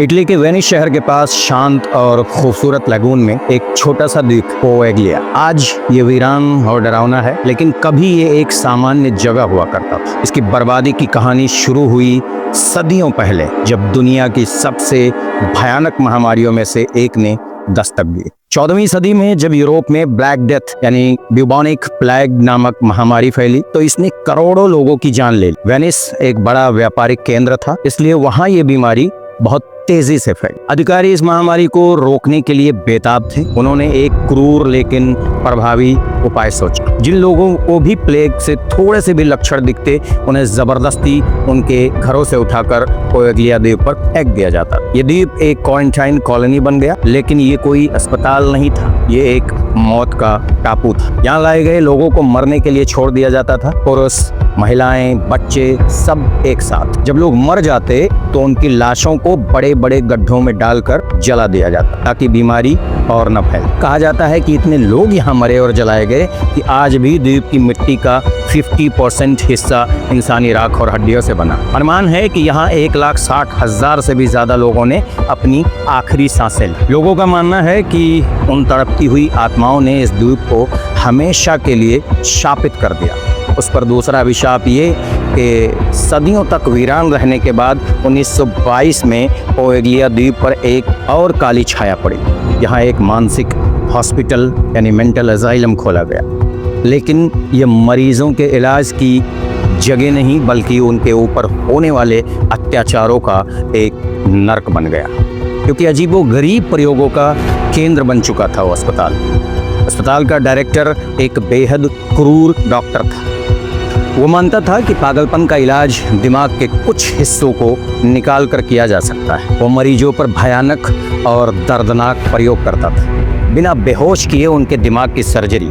Italy के Venice शहर के पास शांत और खूबसूरत लगून में एक छोटा सा द्वीप पोएग्लिया। आज ये वीरान और डरावना है, लेकिन कभी ये एक सामान्य जगह हुआ करता था। इसकी बर्बादी की कहानी शुरू हुई सदियों पहले, जब दुनिया की सबसे भयानक महामारियों में से एक ने दस्तक दी। 14वीं सदी में जब यूरोप में ब्लैक डेथ यानी ब्यूबोनिक प्लेग नामक महामारी फैली, तो इसने करोड़ों लोगों की जान ले ली। वेनिस एक बड़ा व्यापारिक केंद्र था, इसलिए वहां ये बीमारी बहुत तेजी से फैली। अधिकारी इस महामारी को रोकने के लिए बेताब थे। उन्होंने एक क्रूर लेकिन प्रभावी उपाय सोचा। जिन लोगों को भी प्लेग से थोड़े से भी लक्षण दिखते, उन्हें जबरदस्ती उनके घरों से उठाकर पोएग्लिया द्वीप पर फेंक दिया जाता। ये द्वीप एक क्वारंटाइन कॉलोनी बन गया, लेकिन ये कोई अस्पताल नहीं था, ये एक मौत का टापू था। यहाँ लाए गए लोगों को मरने के लिए छोड़ दिया जाता था। पुरुष, महिलाएं, बच्चे सब एक साथ। जब लोग मर जाते तो उनकी लाशों को बड़े बड़े गड्ढों में डालकर जला दिया जाता, ताकि बीमारी और न फैले। कहा जाता है कि इतने लोग यहाँ मरे और जलाए गए कि आज भी द्वीप की मिट्टी का 50% हिस्सा इंसानी राख और हड्डियों से बना। अनुमान है कि यहाँ 1,60,000 से भी ज्यादा लोगों ने अपनी आखिरी सांसें ली। लोगों का मानना है कि उन तड़पती हुई आत्माओं ने इस द्वीप को हमेशा के लिए शापित कर दिया। उस पर दूसरा अभिशाप ये कि सदियों तक वीरान रहने के बाद 1922 में पोएग्लिया द्वीप पर एक और काली छाया पड़ी। यहाँ एक मानसिक हॉस्पिटल यानी मेंटल असाइलम खोला गया, लेकिन ये मरीजों के इलाज की जगह नहीं, बल्कि उनके ऊपर होने वाले अत्याचारों का एक नर्क बन गया, क्योंकि अजीबोगरीब प्रयोगों का केंद्र बन चुका था वो अस्पताल। अस्पताल का डायरेक्टर एक बेहद क्रूर डॉक्टर था। वो मानता था कि पागलपन का इलाज दिमाग के कुछ हिस्सों को निकाल कर किया जा सकता है। वो मरीजों पर भयानक और दर्दनाक प्रयोग करता था। बिना बेहोश किए उनके दिमाग की सर्जरी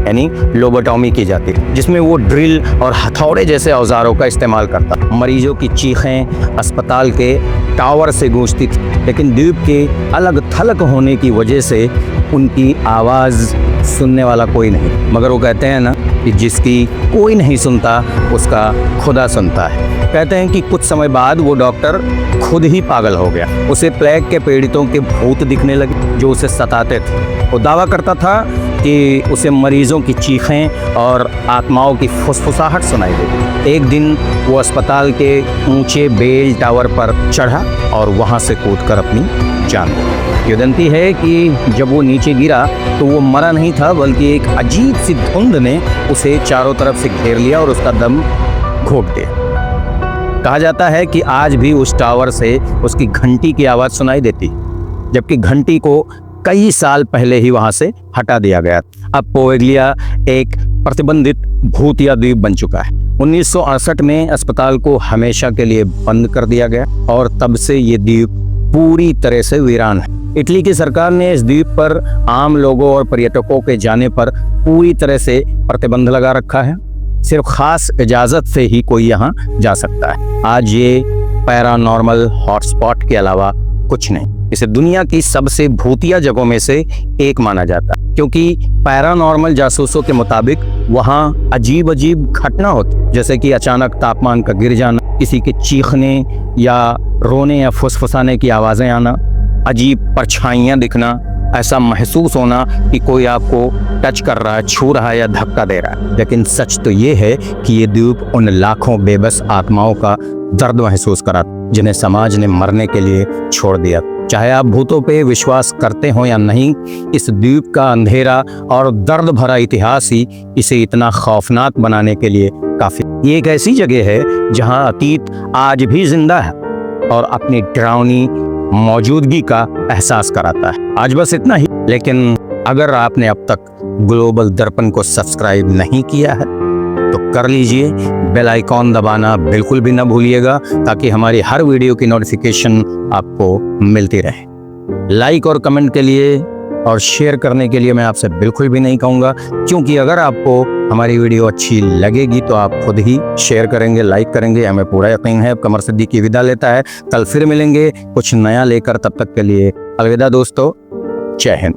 यानी लोबोटॉमी की जाती है, जिसमें वो ड्रिल और हथौड़े जैसे औजारों का इस्तेमाल करता। मरीजों की चीखें अस्पताल के टावर से गूंजती थी, लेकिन द्वीप के अलग थलग होने की वजह से उनकी आवाज़ सुनने वाला कोई नहीं। मगर वो कहते हैं ना कि जिसकी कोई नहीं सुनता उसका खुदा सुनता है। कहते हैं कि कुछ समय बाद वो डॉक्टर खुद ही पागल हो गया। उसे प्लेग के पीड़ितों के भूत दिखने लगे जो उसे सताते थे। वो दावा करता था कि उसे मरीजों की चीखें और आत्माओं की फुसफुसाहट सुनाई देती। एक दिन वो अस्पताल के ऊंचे बेल टावर पर चढ़ा और वहां से कूदकर अपनी जान दी। किंवदंती है कि जब वो नीचे गिरा तो वो मरा नहीं था, बल्कि एक अजीब सी धुंध ने उसे चारों तरफ से घेर लिया और उसका दम घोट दिया। कहा जाता है कि आज भी उस टावर से उसकी घंटी की आवाज़ सुनाई देती, जबकि घंटी को कई साल पहले ही वहां से हटा दिया गया। अब पोएग्लिया एक प्रतिबंधित भूतिया द्वीप बन चुका है। 1968 में अस्पताल को हमेशा के लिए बंद कर दिया गया और तब से ये द्वीप पूरी तरह से वीरान है। इटली की सरकार ने इस द्वीप पर आम लोगों और पर्यटकों के जाने पर पूरी तरह से प्रतिबंध लगा रखा है। सिर्फ खास इजाजत से ही कोई यहाँ जा सकता है। आज ये पैरानॉर्मल हॉटस्पॉट के अलावा कुछ नहीं। इसे दुनिया की सबसे भूतिया जगहों में से एक माना जाता है, क्योंकि पैरानॉर्मल जासूसों के मुताबिक वहाँ अजीब अजीब घटना होती, जैसे कि अचानक तापमान का गिर जाना, किसी के चीखने या रोने या फुसफुसाने की आवाज़ें आना, अजीब परछाइयाँ दिखना, ऐसा महसूस होना कि कोई आपको टच कर रहा है, छू रहा है या धक्का दे रहा है। लेकिन सच तो ये है कि ये द्वीप उन लाखों बेबस आत्माओं का दर्द महसूस करा जिन्हें समाज ने मरने के लिए छोड़ दिया। चाहे आप भूतों पे विश्वास करते हो या नहीं, इस द्वीप का अंधेरा और दर्द भरा इतिहास ही इसे इतना खौफनाक बनाने के लिए काफी। ये एक ऐसी जगह है जहां अतीत आज भी जिंदा है और अपनी डरावनी मौजूदगी का एहसास कराता है। आज बस इतना ही, लेकिन अगर आपने अब तक ग्लोबल दर्पण को सब्सक्राइब नहीं किया है तो कर लीजिए। बेल आइकॉन दबाना बिल्कुल भी ना भूलिएगा, ताकि हमारी हर वीडियो की नोटिफिकेशन आपको मिलती रहे। लाइक और कमेंट के लिए और शेयर करने के लिए मैं आपसे बिल्कुल भी नहीं कहूँगा, क्योंकि अगर आपको हमारी वीडियो अच्छी लगेगी तो आप खुद ही शेयर करेंगे, लाइक करेंगे, हमें पूरा यकीन है। कमर सिद्दीकी विदा लेता है। कल फिर मिलेंगे कुछ नया लेकर, तब तक के लिए अलविदा दोस्तों, जय हिंद।